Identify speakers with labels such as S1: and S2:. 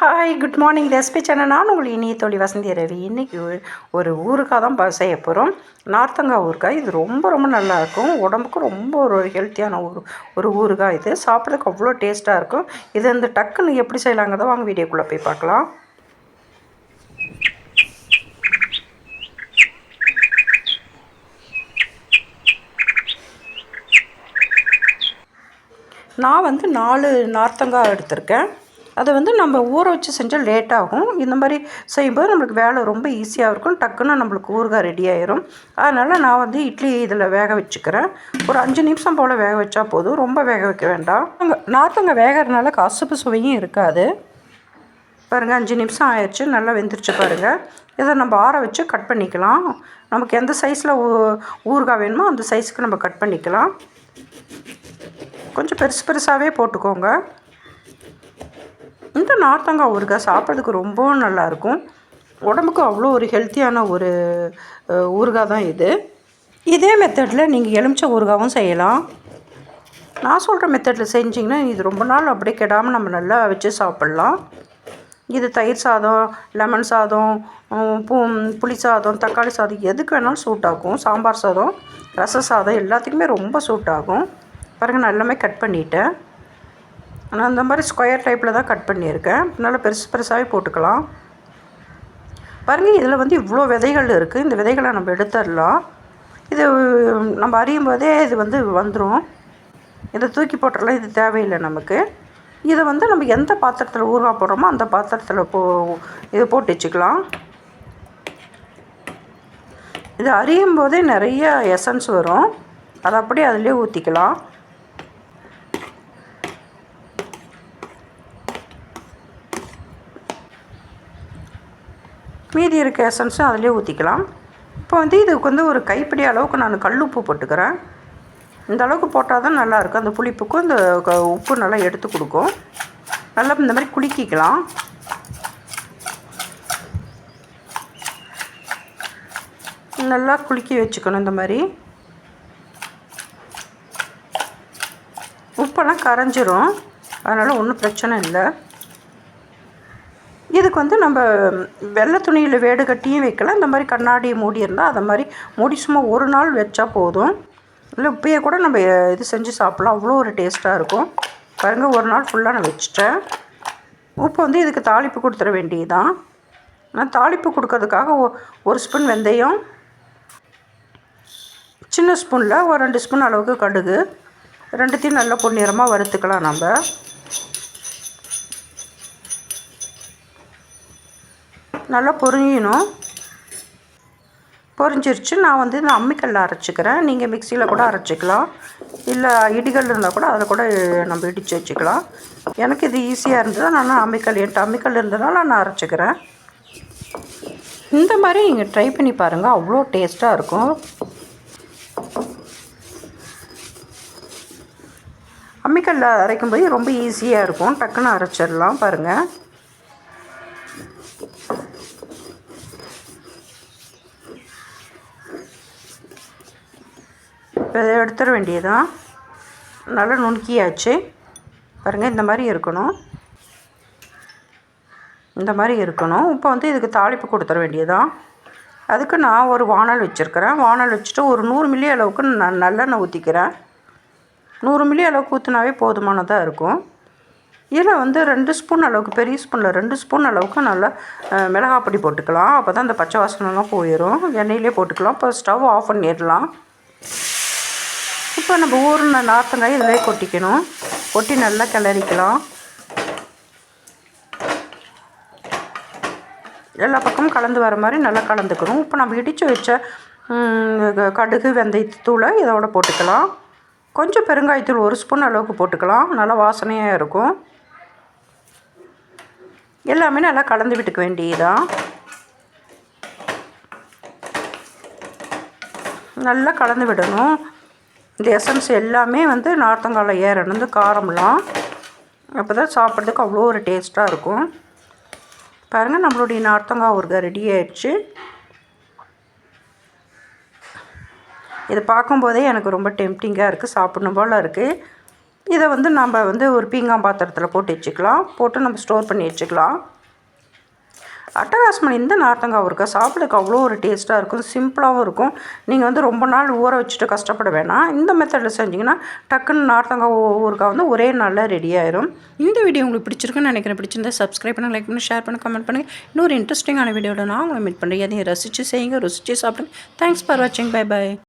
S1: Hi, good morning. Recipe channel. நான் உங்கள் இனிய தோழி வசந்தி ரவி. இன்றைக்கி ஒரு ஊறுகாய் தான் செய்ய போகிறோம். நார்த்தங்காய் ஊறுகாய். இது ரொம்ப ரொம்ப நல்லாயிருக்கும். உடம்புக்கு ரொம்ப ஒரு ஹெல்த்தியான ஒரு ஊறுகாய். இது சாப்பிட்றதுக்கு அவ்வளோ டேஸ்ட்டாக இருக்கும். இது இந்த டக்குன்னு எப்படி செய்யலாங்கிறத வாங்க வீடியோக்குள்ளே போய் பார்க்கலாம். நான் 4 நார்த்தங்காய் எடுத்திருக்கேன். அதை நம்ம ஊற வச்சு செஞ்சால் லேட் ஆகும். இந்த மாதிரி செய்யும்போது நம்மளுக்கு வேலை ரொம்ப ஈஸியாக இருக்கும். டக்குன்னு நம்மளுக்கு ஊறுகாய் ரெடி ஆயிரும். அதனால் நான் இட்லி இதில் வேக வச்சுக்கிறேன். ஒரு 5 நிமிஷம் போல் வேக வச்சா போதும். ரொம்ப வேக வைக்க வேண்டாம். நார்த்தங்காய் வேகிறதுனால கசப்பு சுவையும் இருக்காது. பாருங்கள், 5 நிமிஷம் ஆயிடுச்சு. நல்லா வெந்துருச்சு பாருங்கள். இதை நம்ம ஆற வச்சு கட் பண்ணிக்கலாம். நமக்கு எந்த சைஸில் ஊறுகாய் வேணுமோ அந்த சைஸுக்கு நம்ம கட் பண்ணிக்கலாம். கொஞ்சம் பெருசாகவே போட்டுக்கோங்க. இந்த நார்த்தங்காய் ஊறுகாய் சாப்பிட்றதுக்கு ரொம்பவும் நல்லாயிருக்கும். உடம்புக்கு அவ்வளோ ஒரு ஹெல்த்தியான ஒரு ஊறுகாய் தான் இது. இதே மெத்தடில் நீங்கள் எலுமிச்சை ஊறுகாயும் செய்யலாம். நான் சொல்கிற மெத்தடில் செஞ்சிங்கன்னா இது ரொம்ப நாள் அப்படியே கெடாமல் நம்ம நல்லா வச்சு சாப்பிட்லாம். இது தயிர் சாதம், லெமன் சாதம், புளி சாதம், தக்காளி சாதம் எதுக்கு வேணாலும் சூட் ஆகும். சாம்பார் சாதம், ரச சாதம் எல்லாத்துக்குமே ரொம்ப சூட் ஆகும். பாருங்கள், நான் எல்லாமே கட் பண்ணிவிட்டேன். நான் அந்த மாதிரி ஸ்கொயர் டைப்பில் தான் கட் பண்ணியிருக்கேன். நல்லா பெருசாகவே போட்டுக்கலாம். பாருங்கள், இதில் இவ்வளோ விதைகள் இருக்குது. இந்த விதைகளை நம்ம எடுத்துடலாம். இது நம்ம அறியும் போதே இது வந்துடும். இதை தூக்கி போட்டுடலாம். இது தேவையில்லை நமக்கு. இதை நம்ம எந்த பாத்திரத்தில் ஊறுகாய் போடுறோமோ அந்த பாத்திரத்தில் இதை போட்டு வச்சுக்கலாம். இது அறியும் போதே நிறைய எசன்ஸ் வரும். அதை அப்படியே அதிலே ஊற்றிக்கலாம். மீதி இருக்க எசன்ஸும் அதிலே ஊற்றிக்கலாம். இப்போ இதுக்கு ஒரு கைப்பிடி அளவுக்கு நான் கல் உப்பு போட்டுக்கிறேன். இந்த அளவுக்கு போட்டால் தான் நல்லாயிருக்கும். அந்த புளிப்புக்கும் இந்த உப்பு நல்லா எடுத்து கொடுக்கும். நல்லா இந்த மாதிரி குலுக்கிக்கலாம். நல்லா குலுக்கி வச்சுக்கணும். இந்த மாதிரி உப்பெல்லாம் கரைஞ்சிரும். அதனால் ஒன்றும் பிரச்சனை இல்லை. இதுக்கு நம்ம வெள்ளை துணியில் வேடு கட்டியும் வைக்கலாம். இந்த மாதிரி கண்ணாடி மூடி இருந்தால் அதை மாதிரி மூடி சும்மா ஒரு நாள் வச்சா போதும். இல்லை இப்பயே கூட நம்ம இது செஞ்சு சாப்பிட்லாம். அவ்வளோ ஒரு டேஸ்ட்டாக இருக்கும். பாருங்கள், ஒரு நாள் ஃபுல்லாக நான் வச்சுட்டேன். உப்பு இதுக்கு தாளிப்பு கொடுத்துட வேண்டியதுதான். நான் தாளிப்பு கொடுக்கறதுக்காக ஒரு ஸ்பூன் வெந்தயம், சின்ன ஸ்பூனில் ஒரு 2 ஸ்பூன் அளவுக்கு கடுகு, ரெண்டுத்தையும் நல்லா பொன்னிறமாக வறுத்துக்கலாம். நம்ம நல்லா பொரியணும். பொரிஞ்சிருச்சு. நான் இந்த அம்மிக்கல்லில் அரைச்சிக்கிறேன். நீங்கள் மிக்சியில் கூட அரைச்சிக்கலாம். இல்லை இடிகள் இருந்தால் கூட அதில் கூட நம்ம இடித்து வச்சுக்கலாம். எனக்கு இது ஈஸியாக இருந்தது. நான் அம்மிக்கல் இருந்ததுனால நான் அரைச்சிக்கிறேன். இந்த மாதிரி நீங்கள் ட்ரை பண்ணி பாருங்கள். அவ்வளோ டேஸ்ட்டாக இருக்கும். அம்மிக்கல்லில் அரைக்கும்போது ரொம்ப ஈஸியாக இருக்கும். டக்குன்னு அரைச்சிடலாம். பாருங்கள், இதை எடுத்துட வேண்டியதுதான். நல்லா நுணுக்கியாச்சு. பாருங்கள், இந்த மாதிரி இருக்கணும். இந்த மாதிரி இருக்கணும். இப்போ இதுக்கு தாளிப்பு கொடுத்துட வேண்டியதுதான். அதுக்கு நான் ஒரு வானல் வச்சுருக்கிறேன். வானல் வச்சுட்டு ஒரு 100 மில்லி அளவுக்கு நான் நல்லெண்ணெய் ஊற்றிக்கிறேன். 100 மில்லி அளவுக்கு ஊற்றினாவே போதுமானதாக இருக்கும். இதில் 2 ஸ்பூன் அளவுக்கு, பெரிய ஸ்பூனில் 2 ஸ்பூன் அளவுக்கு நல்லா மிளகாய் பொடி போட்டுக்கலாம். அப்போ தான் அந்த பச்சை வாசனைலாம் போயிடும். எண்ணெயிலே போட்டுக்கலாம். இப்போ ஸ்டவ் ஆஃப் பண்ணிடலாம். இப்போ நம்ம ஊறின நார்த்தங்காய் இதில் கொட்டிக்கணும். கொட்டி நல்லா கிளறிக்கலாம். எல்லா பக்கமும் கலந்து வர மாதிரி நல்லா கலந்துக்கணும். இப்போ நம்ம இடித்து வச்ச கடுகு, வெந்தயத்தூளை இதோட போட்டுக்கலாம். கொஞ்சம் பெருங்காயத்தூள் 1 ஸ்பூன் அளவுக்கு போட்டுக்கலாம். நல்லா வாசனையாக இருக்கும். எல்லாமே நல்லா கலந்து விட்டுக்க வேண்டியதுதான். நல்லா கலந்து விடணும். இந்த எசன்ஸ் எல்லாமே நார்த்தங்காயில் ஏறணும். காரம்லாம் அப்போ தான் சாப்பிட்றதுக்கு அவ்வளோ ஒரு டேஸ்ட்டாக இருக்கும். பாருங்கள், நம்மளுடைய நார்த்தங்காய் ஊறுகாய் ரெடி ஆயிடுச்சு. இதை பார்க்கும்போதே எனக்கு ரொம்ப டெம்டிங்காக இருக்குது. சாப்பிடணும் போல் இருக்குது. இதை நம்ம ஒரு பீங்கான் பாத்திரத்தில் போட்டு வச்சுக்கலாம். போட்டு நம்ம ஸ்டோர் பண்ணி வச்சுக்கலாம். அட்டகாசமான இந்த நார்த்தங்காய் ஊறுகாய் சாப்பிட்றதுக்கு அவ்வளோ ஒரு டேஸ்ட்டாக இருக்கும், சிம்பிளாகவும் இருக்கும். நீங்கள் வந்து ரொம்ப நாள் ஊற வச்சுட்டு கஷ்டப்பட வேணாம். இந்த மெத்தடில் செஞ்சிங்கன்னா டக்குன்னு நார்த்தங்காய் ஊறுகாய் வந்து ஒரே நாளில் ரெடி ஆயிரும். இந்த வீடியோ உங்களுக்கு பிடிச்சிருக்குன்னு நினைக்கிறேன். பிடிச்சிருந்தா சப்ஸ்கிரைப் பண்ணி, லைக் பண்ணி, ஷேர் பண்ணி, கமெண்ட் பண்ணுங்கள். இன்னொரு இன்ட்ரெஸ்டிங்கான வீடியோவில் நான் உங்களை மீட் பண்ணுறேன். அதையும் ரசித்து செய்யுங்க, ருசித்து சாப்பிடுங்க. தேங்க்ஸ் ஃபார் வாட்சிங். Bye by.